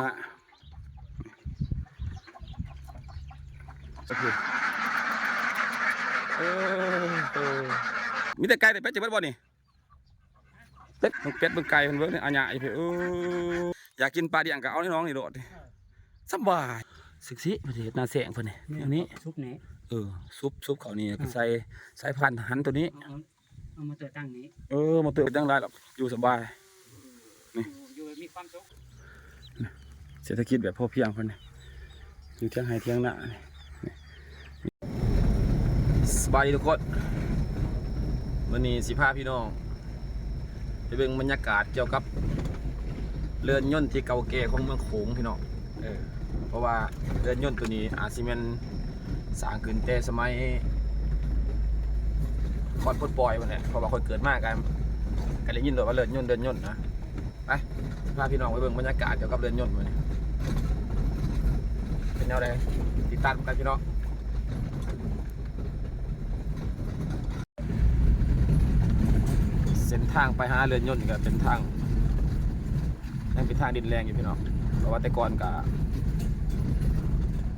มามีแต่ไก่แต่เป็ดจะเบิดบ่นี่เป็ดเป็ดไก่เพิ่นเบิดนี่อันใหญ่เพิ่นอยากกินปลาเดี่ยงก็เอาให้น้องนี่โดดสบายสึกสิเพิ่นเฮ็ดหน้าแสงเพิ่นนี่อันนี้ซุปนี้ซุปเขานี่ใส่สายพันธุ์หันตัวนี้เอามาเติมตั้งนี้มาเติมตั้งได้หรอกอยู่สบายนี่อยู่มีความสุขเศรษฐกิจแบบพอเพียงเพิ่นนี่อยู่เที่ยงให้เที่ยงหน้านี่สบายดีทุกคนวันนี้สิพาพี่น้องไปเบิ่งบรรยากาศเกี่ยวกับเรือนยนต์ที่เก่าแก่ของเมืองโขงพี่น้องเพราะว่าเรือนยนต์ตัวนี้อาจสิแม่นสร้างขึ้นแต่สมัยก่อนปลดปล่อยมันแหละเพราะว่าคนเกิดมากกันได้ยินว่าเรือนยนต์นะไปพาพี่น้องไปเบิ่งบรรยากาศเกี่ยวกับเรือนยนต์มันเป็นแนวใดติดตามกันพี่น้องเส้นทางไปหาเรือนยนต์ก็เป็นทางยังเป็นทางดินแรงอยู่พี่น้องเพราะว่าแต่ก่อนก็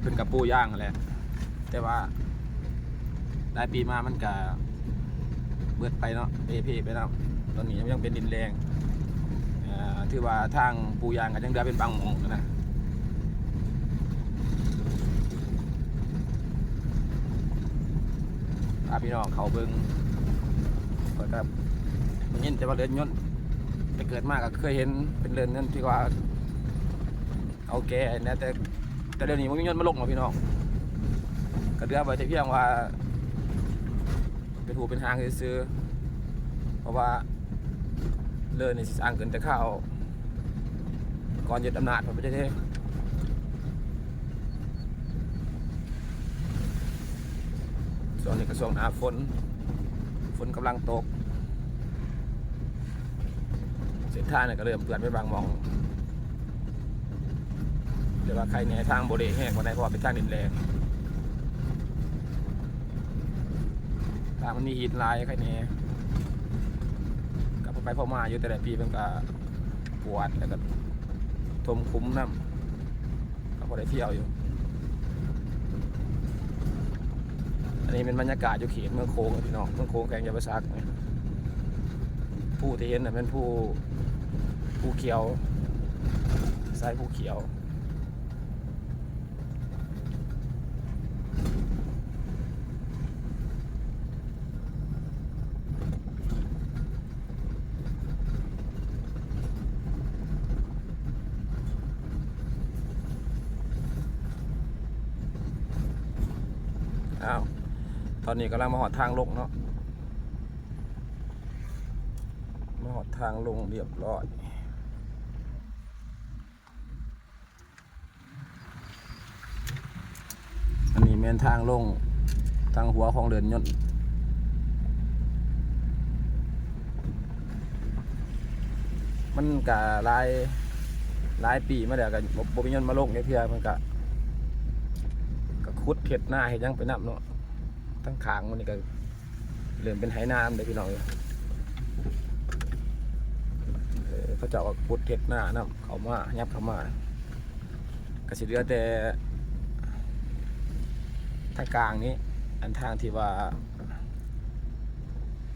เป็นกับปูย่างแหละแต่ว่าหลายปีมามันก็เบิดไปเนาะเพไปเนาะตอนนี้ยังเป็นดินแรงถือว่าทางปูย่างก็ยังได้เป็นบางหม่องนะพี่น้องเขาเบิ่งเปิดกับมันยินแต่ว่าเรือนยนต์แต่เกิดมากก็เคยเห็นเป็นเรือนยนต์ที่ว่าเอาแก่นะแต่เดี๋ยวนี้มันมียนต์มาลงมาพี่น้องก็เดือไปแต่เพียงว่าเป็นหูเป็นหางซื้อเพราะว่าเรือนนี่สร้างเกินแต่ข้าวก่อนยึดอำนาจพระประเทศส่วนนี้ก็ช่วงหน้าฝนกำลังตกเส้นทางเนี่ยก็เริ่มเปื่อนไปบางหม่องเดี๋ยวว่าใครเนี่ยทางโบเดแห้งกว่าไหนเพราะเป็นทางดินแรงทางมันมีหินลายใครเนี่ยกลับไปพ่อมาอยู่แต่ละปีมันก็ปวดแล้วก็ทมคุ้มน้ำก็พอได้เที่ยวอยู่อันนี้เป็นบรรยากาศอยู่เขตเมืองโค้งพี่น้องเมืองโค้งแข่งยาบซักผู้ที่เห็นเป็นผู้เขียวสายผู้เขียวตอนนี้กำลังมาหอดทางลงเนาะมาหอดทางลงเรียบร้อยอันนี้เป็นทางลงทางหัวของเรือนยนต์มันกะหลายปีมาเดี๋ยวกันบ่มียนต์มาลงเนี่ยเพียมันกะขุดเข็ดหน้าให้ยังไปนับเนาะทั้งขางมันนี่ก็เริ่มเป็นไหน้ำเลยพี่น้องเขาเจ้าก็ขุดเข็ดหน้าน้ำเขามายับเขามากระสิเรือแต่ทางกลางนี้อันทางที่ว่า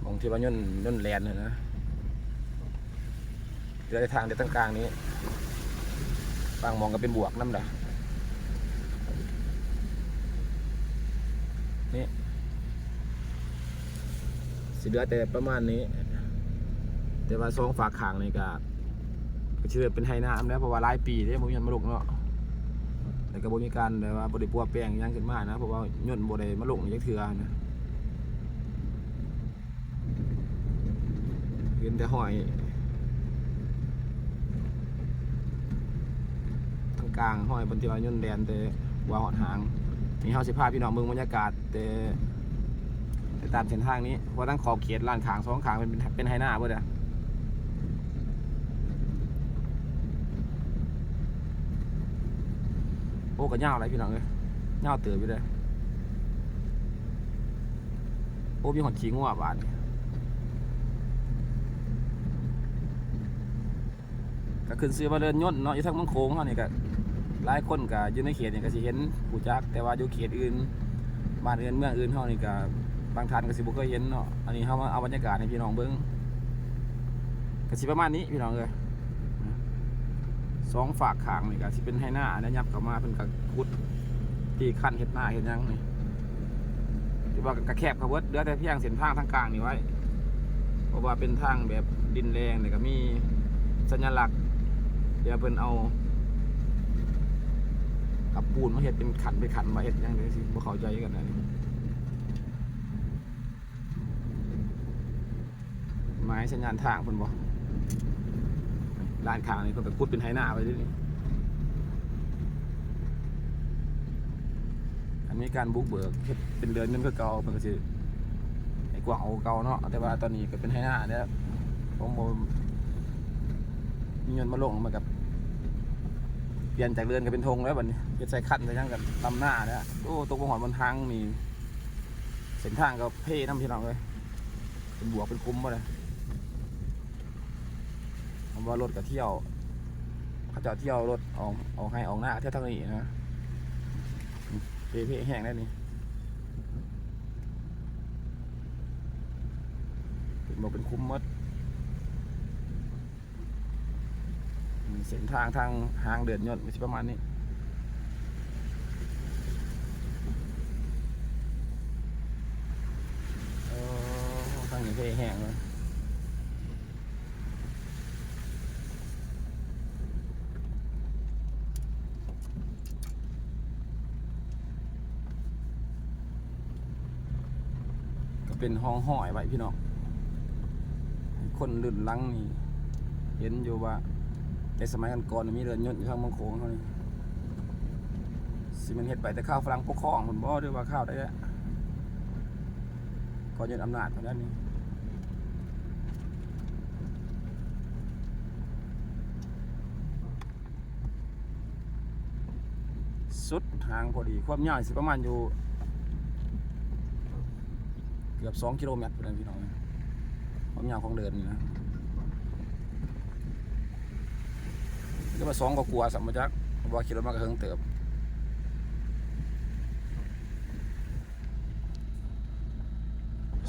มองที่ว่าย่นแลนนะเรือในทางในทางกลางนี้บางมองก็เป็นบวกน้ำด่ะนี่สิเดือแต่ประมาณนี้แต่ว่าซองฝากขางนี่ก็เชื่อเป็นไหน้ำแล้วเพราะว่าหลายปีที่มันมาลงเนาะแต่ก็บ่มีการแบบว่าบ่ได้ปัวแป้งยังขึ้นมานะเพราะว่าย่นบ่ได้มาลงจักเทื่อนะเห็นแต่ห้อยทางกลางห้อยบนที่ว่าย่นแดนแต่ว่าหอดหางนี่เฮาสิพาพี่น้องเมืองบรรยากาศแต่ตามเส้นทางนี้เพราะตั้งขอบเขตลานขางสองขางเป็นไหหน้าเบิดอ่ะโอ้ก็ยาวอะไรพี่น้องเลยยาวเติบอยู่เลยโอ้มีหอดขี้งัวบาด ก็ขึ้นซื้อมาเดินย่นเนาะอยู่ทางเมืองโขงเขานี่ก็หลายคนก็อยู่ในเขตนี่ก็สิเห็นผู้จักแต่ว่าอยู่เขตอื่นบ้านอื่นเมืองอื่นเขานี่ก็บางท่านก็สิบ่เคยเห็นเนาะอันนี้เขามาเอาบรรยากาศให้พี่น้องเบิ่งก็สิประมาณนี้พี่น้องเลยสองฝากขางนี่ก็สิเป็นให้หน้านะยับเข้ามาเป็นกระกุดที่ขั้นเฮ็ดหน้าเฮ็ดหยังนี่ที่ว่ากระแคบกระเวิร์ดเดือแต่เพียงเส้นทางทางกลางนี่ไว้เพราะว่าเป็นทางแบบดินแรงนี่ก็มีสัญลักษณ์เดี๋ยวเพิ่นเอากับปูนมาเฮ็ดเป็นขันไปขันมาเฮ็ดหยังเลยสิบ่เข้าใจกันนะนี่ไม้สัญญาณทางเพิ่นบ่ด้านข้างนี่เพิ่นก็ขุดเป็นไหหน้าไว้ดิอันนี้การบุกเบิกเฮ็ดเป็นเดือนเงินก็เก่าเพิ่นก็สิไอ้กว้างเอาเก่าเนาะแต่ว่าตอนนี้ก็เป็นไหหน้าแล้วผมบ่มีเงินมาลงมากับเปลี่ยนจากเรือนก็เป็นธงแล้วบัดนี้เฮ็ดใส่คันใส่หยังกันลำหน้าแล้วโอ้ตกบ่หอดบนทางนี่เส้นทางก็เพ่นำพี่น้องเลยเป็นบวกเป็นคุ้มบ่เลยผมว่ารถกับเที่ยวเขาจะเที่ยวรถออกให้ออกหน้าเที่ยวทางนี้นะเพ่แห้งได้นี่เป็นบอกเป็นคุ้มมดเส้นทางทางเดินยนต์มีประมาณนี้ทางนี้เพ่แห้งเลยเป็นห้องห้อยไว้พี่น้องคนลื่นลังนี่เห็นอยู่ว่าในสมัยก่อนมีเรือนยนต์อยู่ทางเมืองโขงเขานี่สิมันเฮ็ดไปแต่ข้าวฝรั่งปกครองผมบ่ด้วยว่าข้าวได้แล้วก่อนยึดอำนาจของด้านนี้สุดทางพอดีความยาวสิประมาณอยู่เกือบ2 กิโลเมตรพี่น้องความยาวของเดินนี่นะก็มา2 ก็กลัวสัมมาจักว่าขี่รถมากระเฮิงเติบ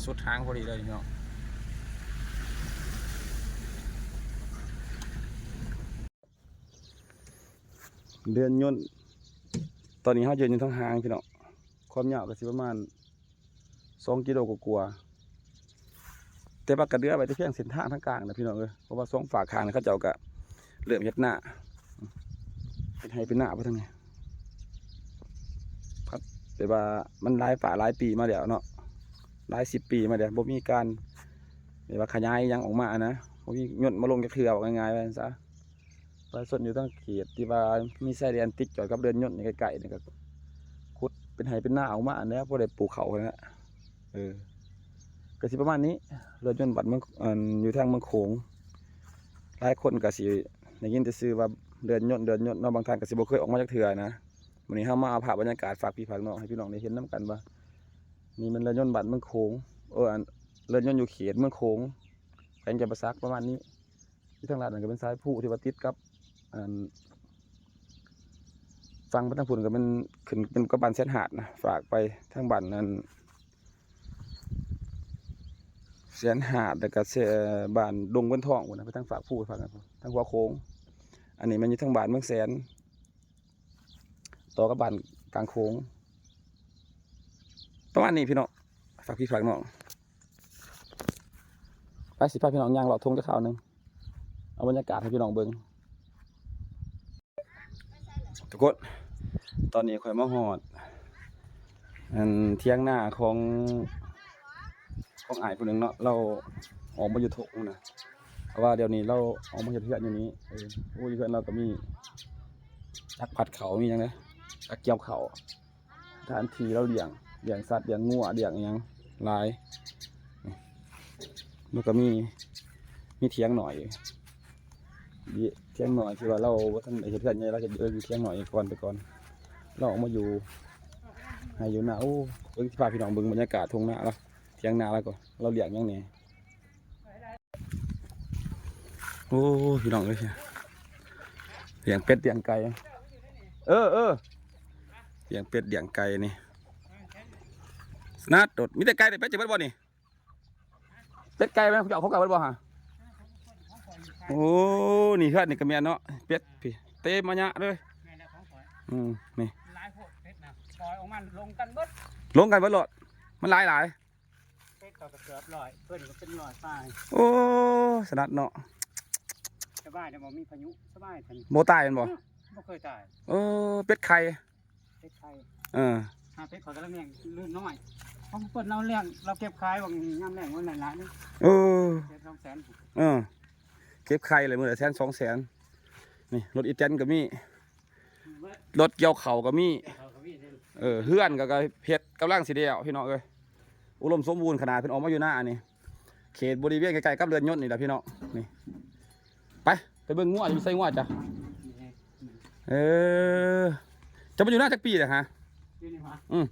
สุดทางพอดีเลยพี่น้องเดินยนต์ตอนนี้เขาเดินอยู่ทางหางพี่น้องความยาวก็สิประมาณ2 กิโลกว่าแต่ปากกระเดือไปที่เพียงเส้นทางทางกลางนะพี่น้องเพราะว่า2 ฝากทางเขาเจ้าก็เริ่มเฮ็ดหน้าเป็นให้เป็นหน้าไปทางนี้ครับแต่ว่ามันหลายฝ่าหลายปีมาแล้วเนาะหลาย10 ปีมาแล้วบ่มีการแบบว่าขยายยังออกมานะบ่มียนต์มาลงจากเทือกง่ายๆไปซะประชาชนอยู่ตั้งเขตที่ว่ามีสายแดนติดจอดกับเรือนยนต์ในไกลๆนี่ก็ขุดเป็นให้เป็นหน้าออกมาอันนี้บ่ได้ปลูกเขานะก็สิประมาณนี้เรือนยนต์บัดเมืองอยู่ทางเมืองโขงหลายคนก็สิได้ยินแต่ชื่อว่าเรือนยนต์เนาะบางท่านก็สิบ่เคยออกมาจากเทื่อนะวันนี้เฮามาเอาภาพบรรยากาศฝากพี่ฝากน้องให้พี่น้องได้เห็นนํกันว่านี่มันเรือนยนต์บัดเมืองโขงเรือนยนต์อยู่เขตเมืองโขงแขวงจำปาสักประมาณนี้ที่ทางลาดนั่นก็เป็นสายผู้ที่ว่าติดกับฟังไปทางพุ่นก็เป็นขึ้นเป็นกระบานเส้นหาดนะฝากไปทางบ้านนั้นเสียนหาดแต่ก็บ้านดงบนท้องพุ่นนะไปทางฝากผู้ฝากทางหัวโค้งอันนี้มันอยู่ทางบ้านเมืองแสนต่อกับบ้านกลางโค้งประมาณนี้พี่น้องฝากพี่ฝากน้องไปสิพาพี่น้องย่างเลาะทงจะข่าวนึงเอาบรรยากาศให้พี่น้องเบิ่งทุกคนตอนนี้ข่อยมาฮอดเที่ยงหน้าของอ้ายผู้หนึ่งเนาะเราออกมาอยู่ทงนะเพราะว่าเดี๋ยวนี้เราออกมาเฮ็ดเฮือนอยู่นี้โอ้ยเฮือนเราก็มีจักผัดเขามีหยังนะจักเกี่ยวเขาทานทีเราเลี้ยงสัตว์เลี้ยงงัวเลี้ยงหยังหลายแล้วก็มีเถียงหน่อยเที่ยงหน่อยที่ว่าเราท่านเห็นกันไงเราจะอยู่เที่ยงหน่อยก่อนไปก่อนเราออกมาอยู่ให้อยู่หน้าโอ้เบิ่งพาพี่น้องเบิ่งบรรยากาศทงหน้าแล้วเที่ยงหน้าแล้วก็เราเลี้ยงยังไงโอ้พี่น้องเลย เลี้ยงเป็ดเลี้ยงไก่เออเลี้ยงเป็ดเลี้ยงไก่นี่นัดโดดมีแต่ไก่แต่เป็ดจะเบิดบ่นี่เป็ดไก่ไหมเขาเก่าเบิดบ่ฮะโอ้นี่เฮือดนี่ก็แม่นเนาะเป็ดพี่เต็มมาเยอะเลยนี่ หลายโพดเพชรนะปล่อยออกมาลงกันเบิด ลงกันเบิดโลดมันหลาย เพชรก็เกือบร้อยเพื่อนก็เป็นร้อยป้าย โอ้สนัดเนาะ สบายแต่บ่มีพายุสบายทัน โมตายเป็นบ่ บ่เคยตาย เป็ดไข่ เพชรไทย เออ เพชรขอยกำลังเลี้ยงลื่นน้อยเพราะเปิดเราเลี้ยงเราเก็บขายบางย่ำแรงวันหลายๆนี่ เออ เพชร200,000 เออเก็บไข่เลยมือละ100,000 200,000นี่รถอีแตนก็มีรถเกี่ยวเข่าก็มีเฮือนก็เพชรกำลังสิเดียวพี่น้องเอ้ยอุดมสมบูรณ์ขนาดเพิ่นออกมาอยู่หน้านี่เขตบริเวณใกล้ๆกับเรือนยนต์นี่แหละพี่น้องนี่ไปเบิ่งงัวจะมีไส้งัวจ้ะจะมาอยู่หน้าจักปีเหรอฮะ อยู่นี่หว่า อืม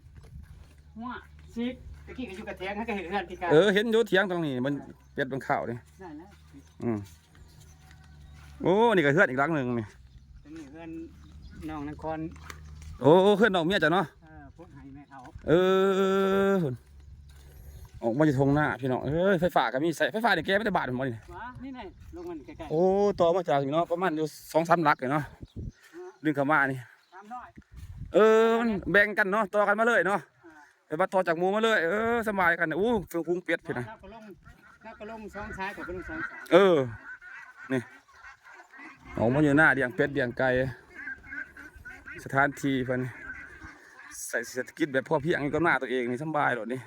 หัวซิกตะกี้ก็อยู่กระเทียงให้ก็เห็นเรือนที่กา เห็นอยู่เถียงตรงนี้มันเป็ดบนข้าวนี่ ได้แล้ว โอ้นี่ก็เฮือนอีกหลังหนึ่งนี่ ตรงนี้เรือนน้องนคร โอ้เฮือนน้องเมียจ้ะเนาะ พวกไห้แม่เขา ออกมาจากทงหน้าพี่น้องไฟฟ้าก็มีใส่ไฟฟ้าเนี่ยแกไม่ได้บาทผมนี่ ว้านี่ไงลงมันใกล้ๆ โอ้ต่อมาจากอยู่เนาะประมาณอยู่2-3 หลักเลยเนาะดึงเข้ามานี่ 300 มันแบ่งกันเนาะต่อกันมาเลยเนาะไปบัดต่อจากหมูมาเลยสบายกันอู้เฟืองพุงเป็ดพี่นะ นักก็ลง2ซ้ายกับลง2ซ้าย นี่ออกมาอยู่หน้าเลี้ยงเป็ดเลี้ยงไก่สถานที่เพิ่นใส่เศรษฐกิจแบบพ่อเพียงอยู่กับหน้าตัวเองนี่สบายหรอนี่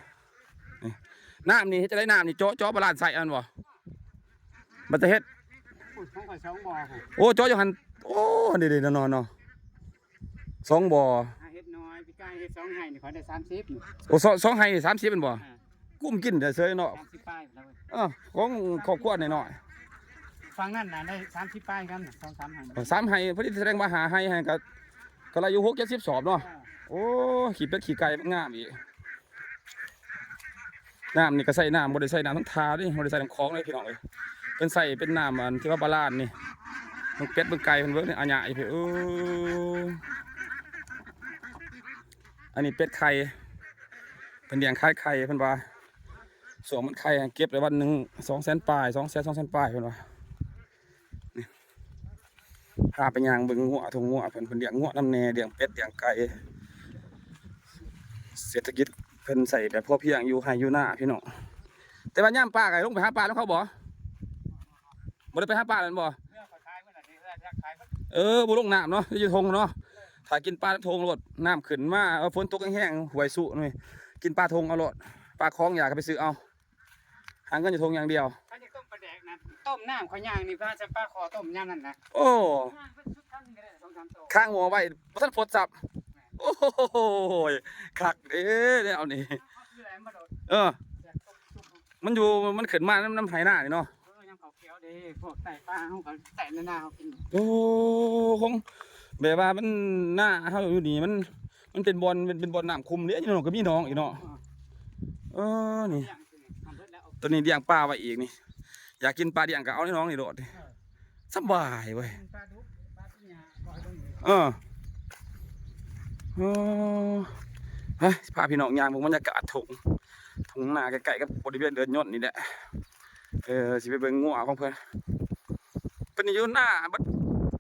น้ำนี่จะได้น้ำนี่เจาะบาลานใส่อันบ่มันจะเฮ็ด ของข่อย2บ่อ โอ้เจาะอยู่หันโอ้นี่ๆนอนเนาะ2 บ่อ เฮ็ดน้อยพี่กายเฮ็ด2ไห้นี่ข่อยได้30 โอ้2 ให้30เป็นบ่กุ้มกินแต่เซยเนาะ 30ป้ายแล้ว ของครอบครัวน้อย ฟังนั่นน่ะได้30ป้ายกัน2-3ไห้ ๆ3 ให้พอดีแสดงว่า5 ให้ก็อายุ6-70 สอบเนาะโอ้ขี้เป็ดขี้ไก่มันงามอีกน้ำนี่ก็ใส่น้ำบ่ได้ใส่น้ำทั้งทาดิบ่ได้ใส่น้ำคลองเลยพี่น้องเอ้ยเป็นใส่เป็นน้ำอันที่ว่าบาลานนี่มันเป็ดมันไก่เพิ่นเบิ่งนี่อันใหญ่พี่อันนี้เป็ดไข่เป็นเลี้ยงไข่เพิ่นว่าส่วนมันไข่เก็บได้วันหนึง200,000 ปลาย200,000 ปลายเพิ่นว่านี่พาไปย่างเบิ่งงัวทงงัวเพิ่นเลี้ยงงัวนำแน่เลี้ยงเป็ดเลี้ยงไก่เศรษฐกิจเพิ่นใส่แบบพอเพียงอยู่ให้อยู่หน้าพี่น้องแต่ว่าย่ามปลาไก่ลงไปหาปลาแล้วเขาบ่ได้ไปหาปลาแล้วบ่บ่ลงน้ำเนาะอยู่ทงเนาะถ้ากินปลาทงโลดน้ำขึ้นมาฝนตกแห้งๆหวยสุนี่กินปลาทงเอาโลดปลาคลองอยากก็ไปซื้อเอาหาเงินอยู่ทงอย่างเดียว เขาจะต้มปลาแดกนะต้มน้ำข้าวย่างนี่ก็จะปลาคอต้มยำนั่นนะ โอ้ข้างหัวไว้บ่ทันฝนจับโอ้โหคักเด้เนี่ยเอานี่มันอยู่มันขึ้นมาน้ำไหหน้านี่เนาะยังเขาเขียวเด้พวกไต่ปลาเขาก็ไต่ในนาเขากินโอ้คงแบบว่ามันหน้าเขาอยู่นี่มันเป็นบอลน้ำคุมเนี่ยนี่น้องก็มีน้องอีกเนาะนี่ตัวนี้เลี้ยงปลาไว้อีกนี่อยากกินปลาเลี้ยงก็เอาให้น้องนี่โดดสบายเว้ยพาพี่น้องย่างบรรยากาศทุ่งนาใกล้ๆกับบริเวณเรือนยนต์นี่แหละสิไปเบิ่งงัวของเพิ่นอยู่หน้าบัด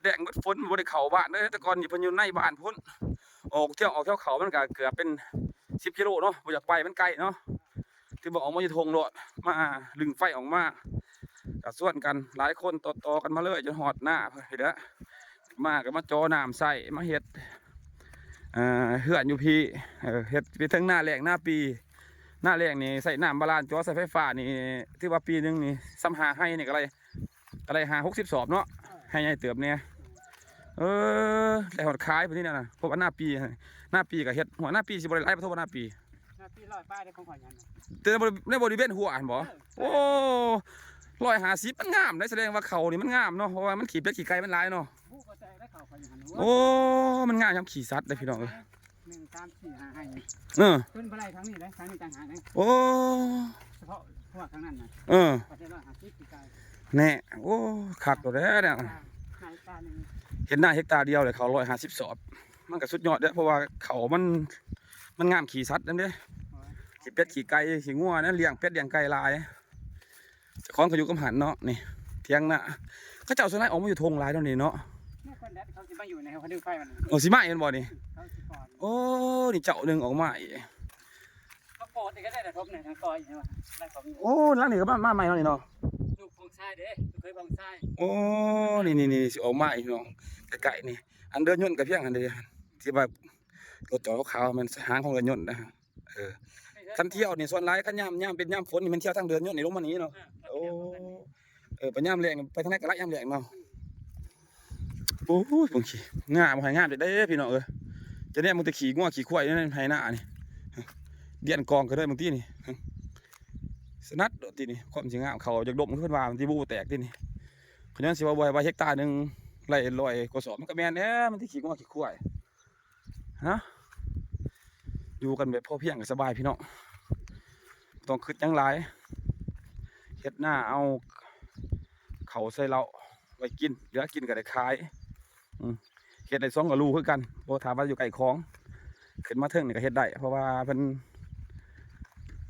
แดงบัดฝนบ่ได้เข้าบ้านเด้อแต่ก่อนนี่เพิ่นอยู่ในบ้านพุ่นออกเที่ยวเขามันก็เกือบเป็น10 กิโลเนาะบ่อยากไปมันไกลเนาะที่บอกออกมาอยู่ทงโลดมาลึงไฟออกมาก็ส่วนกันหลายคนต่อกันมาเลยจนฮอดหน้าเพิ่นเด้อมาก็มาจ่อน้ำใส่มาเฮ็ดเฮือนอยู่พี่เฮ็ดไปทั้งหน้าแล้งหน้าปีหน้าแล้งนี่ใส่น้ำบาลานจ่อใส่ไฟฟ้านี่ที่ว่าปีนึงนี่ซ้ำหาให้นี่ก็อะไรหา60 สอบเนาะให้ใหญ่เติบเนี่ยแต่หอดขายพวกนี้นะพวกหน้าปีกับเฮ็ดหัวหน้าปีสิบริไลประตูหน้าปี100ป้ายได้ของข่อยยังแต่ในบริเวณหัวอันบ่โอ้150มันงามได้แสดงว่าเขานี่มันงามเนาะเพราะว่ามันขี่เป็ดขี่ไก่มันหลายเนาะโอ้มันงามยำขี่สัตว์ได้พี่น้อง1 3 4 5ให้ขึ้นไปไล่ทั้งนี้เลยทั้งนี้ต่างหากเลยโอ้เฉพาะพวกทั้งนั้นนะประเทศ150ปีไกลแน่โอ้ขัดตัวแล้วเนี่ย เห็นหน้าเฮกตาร์เดียวเลยเขา150 สอบมันก็สุดยอดเด้อเพราะว่าเขามันงามขี่สัตว์นั่นเด้ขี่เป็ดขี่ไก่ขี่งัวนะเลี้ยงเป็ดเลี้ยงไก่ลายเจ้าของเขาอยู่กับหันเนาะนี่เที่ยงหน้าเขาเจ้าส่วนใหญ่ออกมาอยู่ทงลายตอนนี้เนาะ เนี่ยคนแดดเขาสิมาอยู่ในเขาดึงไฟมัน โอ้สิมาเห็นบ่นี่ เขาสิก่อน โอ้นี่เจ้าหนึ่งออกมาอีก เขาโปรดก็ได้แต่ทบเนี่ยทางกอยใช่ไหมได้ผม โอ้ร้านนี้ก็มาใหม่เนาะนี่เนาะ ลูกพงไส้เด้เคยพงไส้ โอ้นี่สิออกมาอีกเนาะไก่นี่อันเดินยนต์กับเพียงอันเดียวที่แบบรถจอดขาวมันหางของเดินยนต์นะคันเที่ยวนี่ส่วนร้ายคันย่ำเป็นย่ำฝนนี่มันเที่ยวทางเดินยนต์นี่ลงมานี้เนาะโอ้ไปย่ำแรงไปทางไหนก็ไล่ย่ำแรงเนาะโอ้ยบางทีงามหายงามได้พี่น้องจะเนี่ยมึงจะขี่งัวขี่ควายนี่ภายหน้านี่เดียนกองก็ได้บางทีนี่สนัดโดดทีนี่ความจริงงามเขาจากดมขึ้นมาบางทีบูแตกทีนี่ขยันสิว่าบ่อยเฮกตาร์นึงไล่ลอยกระสอบมันก็แม่นมันที่ขี่งัวขี่ควายฮะอยู่กันแบบพอเพียงสบายพี่น้องต้องขึ้นยังไรเฮ็ดหน้าเอาเขาใส่เราไว้กินเหลือกินก็ได้ขายเฮ็ดได้2กับลูกคือกันโบถามว่าอยู่ไก่คลองขึ้นมาเทิงนี่ก็เฮ็ดได้เพราะว่าเพิ่น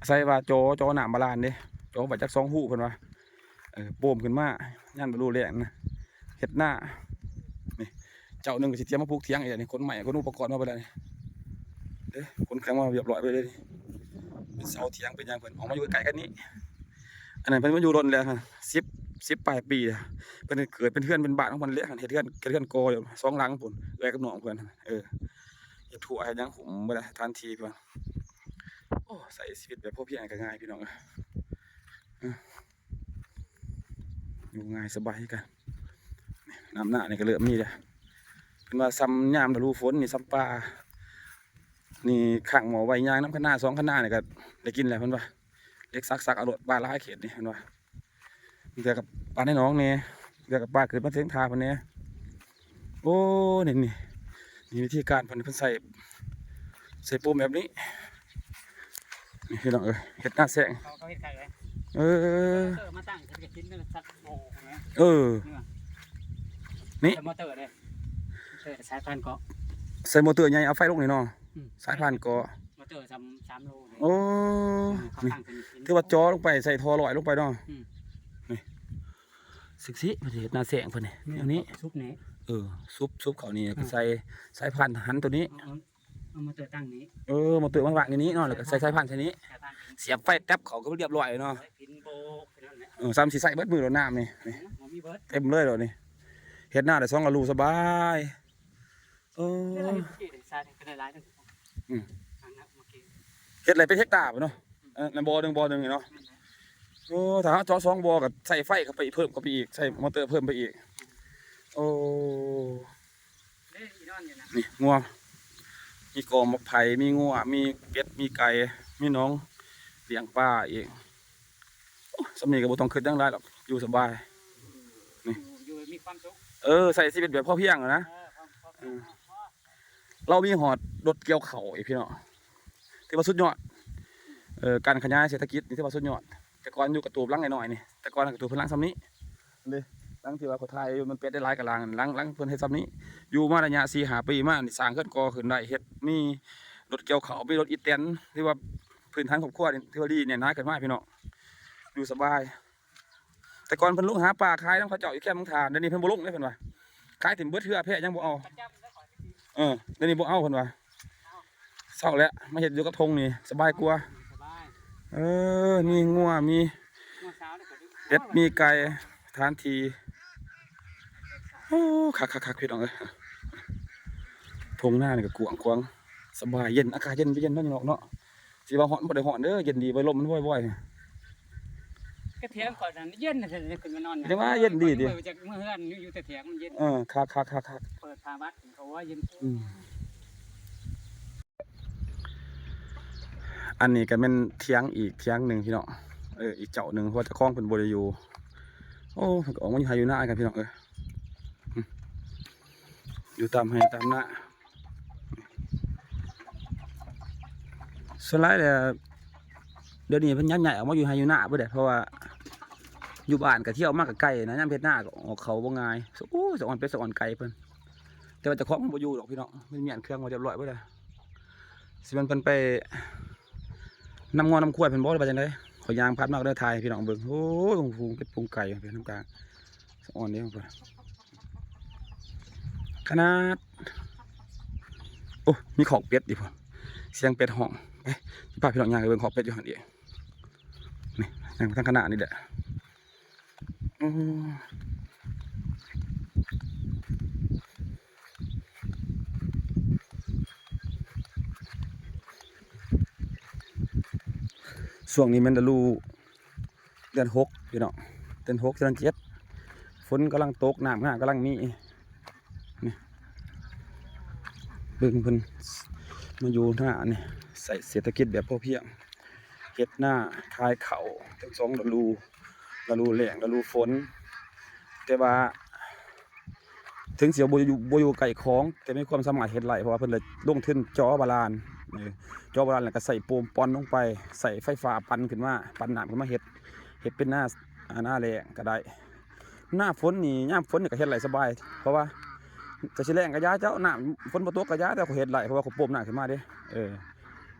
ใส่ว่าโจหนามบาลานเด้โจไปจาก2 หู้เพิ่นว่าโป่มขึ้นมาย่านบ่รู้แรงนะเฮ็ดหน้านี่เจ้าหนึ่งก็สิเตรียมมาปลูกเถียงอีกนี่คนใหม่คนอุปกรณ์มาไปแล้วนี่เด้คนแข็งมาเรียบร้อยไปเลยเป็นเสาเถียงเป็นอย่างเพิ่นออกมาอยู่ไกลกันนี้อันนั้นเพิ่นมาอยู่รนแล้วฮะ10 ปลายปีเพิ่นเกิดเป็นเพื่อนเป็นบ้านของมันเละเฮ็ดเพื่อนโกอยู่2 หลังพุ่นแลกับน้องเพิ่นเฮ็ดถั่วให้ยังผมบ่ได้ทันทีเพิ่นโอ้ใส่ชีวิตแบบพอเพียงก็ง่ายพี่น้องอยู่ง่ายสบายกันน้ำหน้านี่ก็เริ่มมีแล้วเป็นว่าซ้ำยามฤดูฝนนี่ซ้ำปลานี่ขังหมอใบยางน้ำข้างหน้า2 ข้างหน้านี่ก็ได้กินแล้วเพิ่นว่าเล็กซักเอารถปลาหลายเขตนี่เพิ่นว่าเดี๋ยวกับปลาในน้องเนี่ยเดี๋ยวกับปลาเกิดมาเสียงทาพันเนี่ยโอ้นี่วิธีการพันใส่ปูมแบบนี้นี่พี่น้องเห็ดหน้าแสงเขาเห็ดไข่เลยมาตั้งจะกินเป็นสัตว์โง่นี่มอเตอร์เลยสายพันธุ์เกาะใส่มอเตอร์ใหญ่เอาไฟลงนี่เนาะสายพันธุ์เกาะมอเตอร์3 โลโอ้นี่ถือว่าจ่อลงไปใส่ทอลอยลงไปเนาะสึกสิประเทศนาแสงเพิ่นนี่อันนี้ซุปนี้ซุปเขานี่ใส่สายพันธุ์หันตัวนี้เอามาเตือตั้งนี้มาเตือมาวางในนี้เนาะแล้วก็ใส่สายพันธุ์ชนิดเสียบไฟแท็บเขาก็เรียบร้อยเนาะซ้ำสีใส่เบิดมือเราน้ำนี่เต็มเลยเลยนี่เฮ็ดหน้าได้2 กับลูกสบายเฮ็ดอะไรเป็นเฮกตาร์เนาะในบ่อหนึ่งเนาะถ้าเจาะ2 บ่อกับใส่ไฟเข้าไปเพิ่มเข้าไปอีกใส่มอเตอร์เพิ่มไปอีกนี่งัวมีกอมะไผ่มีงัวมีเป็ดมีไก่มีน้องเลี้ยงปลาอีกสำนีกับบุต้องขึ้นยังไรหรอกอยู่สบายนี่อยู่มีความสุขใส่ชีวิตแบบพ่อเพียงนะเรามีหอดรถเกี่ยวเข่าอีกพี่เนาะที่ว่าสุดยอดการขยายเศรษฐกิจนี่ที่ว่าสุดยอดแต่ก่อนอยู่กับตูบลังหน่อยนี่แต่ก่อนกับตูบพลังซ้ำนี้เลยลังที่ว่าคนไทยมันเป็ดได้หลายกับลังเพิ่นเฮ็ดซ้ำนี้อยู่มาระยะ4-5 ปีมาสร้างขึ้นกอขึ้นได้เฮ็ดมีรถเกี่ยวเข่ามีรถอีแตนที่ว่าพื้นฐานครอบครัวที่ว่าดีเนี่ยน้อยกันมากพี่เนาะอยู่สบายแต่ก่อนเพิ่นลุกหาปลาขายน้ำเขาเจาะอยู่แค่มังทานเดี๋ยวนี้เพิ่นบ่ลุกเลยเพิ่นว่าขายถึงเบิดเทื่อแพะยังบ่เอาเดี๋ยวนี้บ่เอาเพิ่นว่าเศร้าแล้วมาเฮ็ดอยู่กับทงนี่สบายกว่ามีงัวมีเป็ดมีไก่ทานทีคักพี่น้องทงหน้านี่ก็กวางควางสบายเย็นอากาศเย็นไปเย็นนั่นเนาะสิว่าฮ้อนบ่ได้ฮ้อนเด้อเย็นดีไปลมมันบ่อยๆก็เถียงก่อนนั้นเย็นน่ะขึ้นมานอนแต่ว่าเย็นดีดิจากเมื่อเฮือนอยู่แต่เถียงมันเย็นคักเปิดทางวัดเขาว่าเย็นอันนี้ก็เป็นเถียงอีกเถียงหนึ่งพี่น้องอีกเจ้าหนึ่งเพราะจะคล้องเป็นบริยูโอ้ออกมาอยู่ไฮยูน่ากันพี่น้องอยู่ตามให้ตามหน้าสไลด์เดี๋ยวนี้เพิ่นย้ำใหญ่ออกมาอยู่ไฮยูน่าเพื่อเพราะว่าอยู่บ้านกับเที่ยวมากกับไก่นะย้ำเพชรหน้าก็ออกเขาบ่ง่ายโอ้สะอ่อนเป็ดสะอ่อนไก่เพิ่น แต่ว่าเจะคล้าของมันบ่อยู่หรอกพี่น้องมันเมียนเครื่องมาเรียบร้อยเบิดเลยสิมันเพิ่นไปน้ำงอน้ำขวดเพิ่นบ่ได้ว่าจังได๋ขอยยางพัดมากเด้อทายพี่น้องเบิ่งโอ้ยพุงเป็ดพุงไก่เป็นน้ำกลางสะอ่อนเด้อเพิ่นขนาดโอ้มีขอกเป็ดดิพ่อเสียงเป็ดห้องไปสิพาพี่น้องย่างไปเบิ่งขอกเป็ดอยู่หั่นเองนี่ย่างไปทางขนาดนี่แหละช่วงนี้มันจะรูเดือน6พี่น้องเดือน6เดือน7ฝนกำลังตกน้ำกำลังมีนี่เบิ่งเพิ่นมาอยู่หน้านี่ใส่เศรษฐกิจแบบพอเพียงเฮ็ดหน้าคายเข่าทั้ง2ฤดูแล้งฤดูฝนแต่ว่าถึงเสียวบ่อยู่ไก่ของแต่มีความสามารถเฮ็ดไรเพราะว่าเพิ่นเลยลงทุนจอบาลานจอบาลานแล้วก็ใส่โปมปอนลงไปใส่ไฟฟ้าปั่นขึ้นมาปั่นน้ำขึ้นมาเฮ็ดเป็นหน้าแรงก็ได้หน้าฝนนี่ยามฝนนี่ก็เฮ็ดไรสบายเพราะว่าจะสิแรงก็ยาเจ้าน้ำฝนบ่ตกก็ยาแต่เขาเฮ็ดไรเพราะว่าเขาโปมน้ำขึ้นมาเด้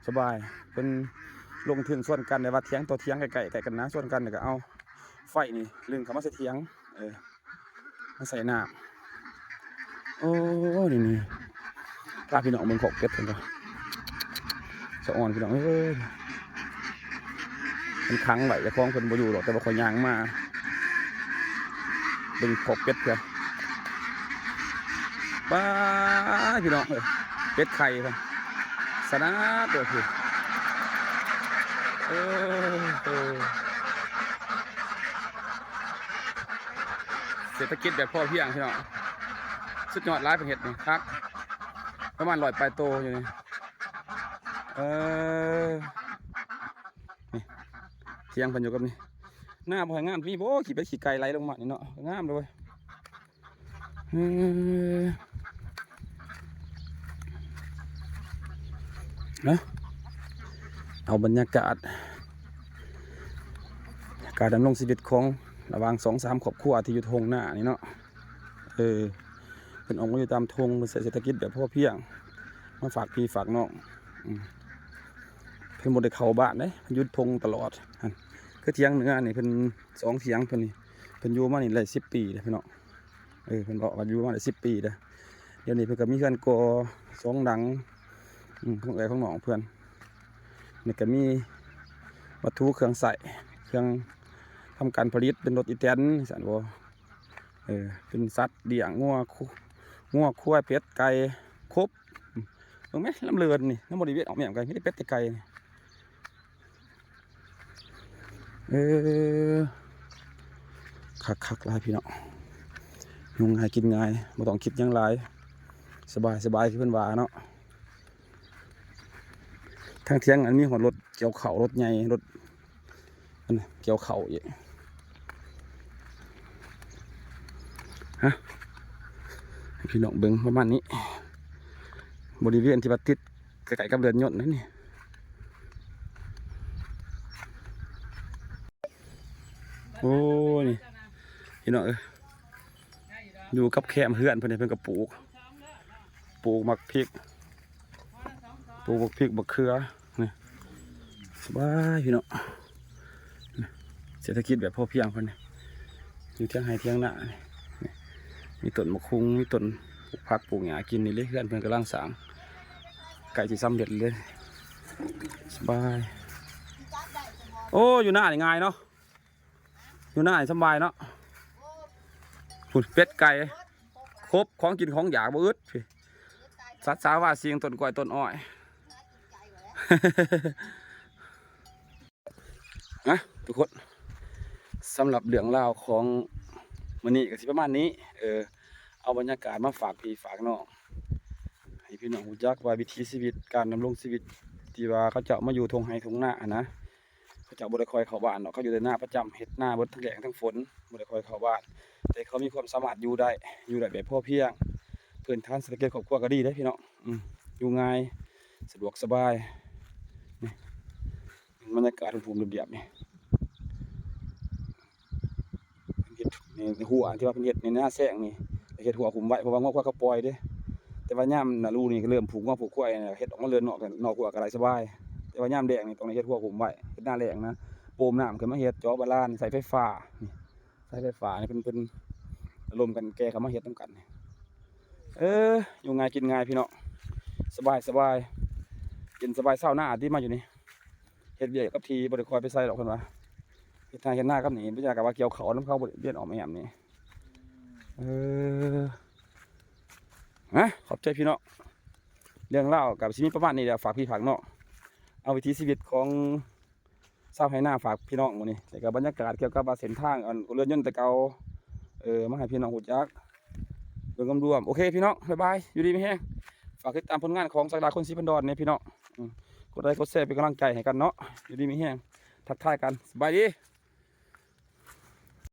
สบายเป็นลงทุนส่วนกันในว่าเถียงต่อเถียงไก่กันนะส่วนกันก็เอาไฟนี่ลึงเข้ามาใส่เถียงมาใส่น้ำโอ้นี่พาพี่น้องเบิ่งขอกเป็ดเพิ่นก็สะอ่อนพี่น้องมันค้างไว้เจ้าของเพิ่นบ่อยู่หรอกแต่ว่าข่อยย่างมาเบิ่งขอกเป็ดเพิ่นป้าพี่น้องเป็ดไข่เพิ่นสนาดเด้อพี่เศรษฐกิจแบบพอเพียงพี่น้องสุดยอดร้ายเป็นเห็ดนี่ครับประมาณ100 ปลายโตอยู่นี่นี่เทียงพันอยู่กับนี่หน้าบ่อยงามพี่โบขี่ไปขี่ไก่ไหลลงมานี่เนาะงามเลยนะเอาบรรยากาศการดำรงชีวิตของระหว่าง2-3 ครอบครัวที่อยู่ทงหน้านี่เนาะเป็นออกมาอยู่ตามทงเป็นเศรษฐกิจแบบพอเพียงมาฝากพี่ฝากน้องเพิ่นบ่ได้เข้าบ้านเด้ยุดทงตลอดคือเถียงเหนือนี่เพิ่น2เถียงเพิ่นนี่เพิ่นอยู่มานี่ได้10 ปีเด้พี่น้องเพิ่นบอกว่าอยู่มาได้10 ปีเด้อเดี๋ยวนี้เพิ่นก็มีเฮือนก่อ2 หลังของของน้องเพิ่นนี่ก็มีวัตถุเครื่องใส่เครื่องทำการผลิตเป็นรถอีแตนสั่นบ่เป็นสัตว์เลี้ยงงัวควายเป็ดไก่ครบเห็นไหมลำเลือนนี่น้ำบริเวณออกแม่มไก่ไม่ได้เป็ดแต่ไก่คักหลายพี่น้องยุ่งง่ายกินง่ายไม่ต้องคิดยังไรสบายคือเพิ่นว่าเนาะทางเที่ยงอันมีหัวรถเกี่ยวเข่ารถใหญ่รถเกี่ยวเข่าอีกฮะพี่น้องเบิ้งประมาณนี้บริเวณที่บัดติดไก่กับเรือนยนต์นั่นนี่โอ้นี่พี่น้องอยู่กับแคมเฮือนเพิ่นนี่เพิ่นก็ปลูกมักพริกบักเขือนี่สบายพี่น้องเศรษฐกิจแบบพอเพียงเพิ่นนี่อยู่เที่ยงไห้เที่ยงหน้ามีต้นมะคุงมีต้นปลูกผักปลูกหญ้ากินนี่เลยเพื่อนเพื่อนกำลังสร้างไก่จีซ้ำเด็ดเลยสบายโอ้อยู่หน้านี่ง่ายเนาะอยู่หน้านี่สบายเนาะผุดเป็ดไก่ครบของกินของอยากบ่อึดพี่สัตว์สาว่าเสียงต้นกล้วยต้นอ้อยนะทุกคนสำหรับเรื่องราวของวันนี้ก็สิประมาณนี้เอาบรรยากาศมาฝากพี่ฝากน้องให้พี่น้องรู้จักว่าวิถีชีวิตการดำรงชีวิตที่ว่าเขาจะมาอยู่ทงไห้ทงหน้านะเขาจะบ่ได้คอยเข้าบ้านเนาะเขาอยู่ในหน้าประจำเฮ็ดหน้าเบิดทั้งแดงทั้งฝนบ่ได้คอยเข้าบ้านแต่เขามีความสามารถอยู่ได้แบบพอเพียงพื้นฐานเศรษฐกิจครอบครัวก็ดีได้พี่น้องอยู่ง่ายสะดวกสบายนี่บรรยากาศภูมิเรียบๆนี่หัวที่ว่าเป็นเห็ดในหน้าแซงนี่เห็ดหัวขุมไว้เพราะว่างอกว่าเขาปล่อยเด้ แต่ว่ายามน่ะรูนี่ก็เริ่มผูกงอผูกควายเฮ็ดออกมาเรือนนอกกันนอกหัวก็ได้สบายแต่ว่ายามแดงนี่ต้องได้เฮ็ดหัวผมไว้เฮ็ดหน้าแรงนะโปมน้ำขึ้นมาเฮ็ดเจาะบาลานใส่ไฟฟ้านี่ใส่ไฟฟ้านี่เป็นรวมกันแก้เข้ามาเฮ็ดนํกันอยู่ง่ายกินง่ายพี่น้องสบายกินสบายเช้าหน้าที่มาอยู่นี่เฮ็ดเวียกกับทีบ่ได้คอยไปใส่ดอกเพิ่นว่าเฮ็ดทางเฮ็ดหน้ากับนี่บ่อยากกับว่าเกี่ยวเขานำเขาบ่ได้เลียนออกมาแหมนี่ขอบใจพี่น้องเรื่องเล่ากับชีวิตประมาณนี้เดี๋ยวฝากพี่ฝากน้องเอาวิถีชีวิตของชาวไร่นาฝากพี่น้องหมื้นี้แล้วก็บรรยากาศเกี่ยวกับเส้นทางเรือนยนต์แต่เก่ามาให้พี่น้องรู้จักเบิ่งรวมโอเคพี่น้องบ๊ายบายอยู่ดีมีแฮงฝากติดตามผลงานของศักดาคนศรีพันดอนเนี่ยพี่น้องกดไลค์กดแชร์เป็นกำลังใจให้กันเนาะอยู่ดีมีแฮงทักทายกันสบายดี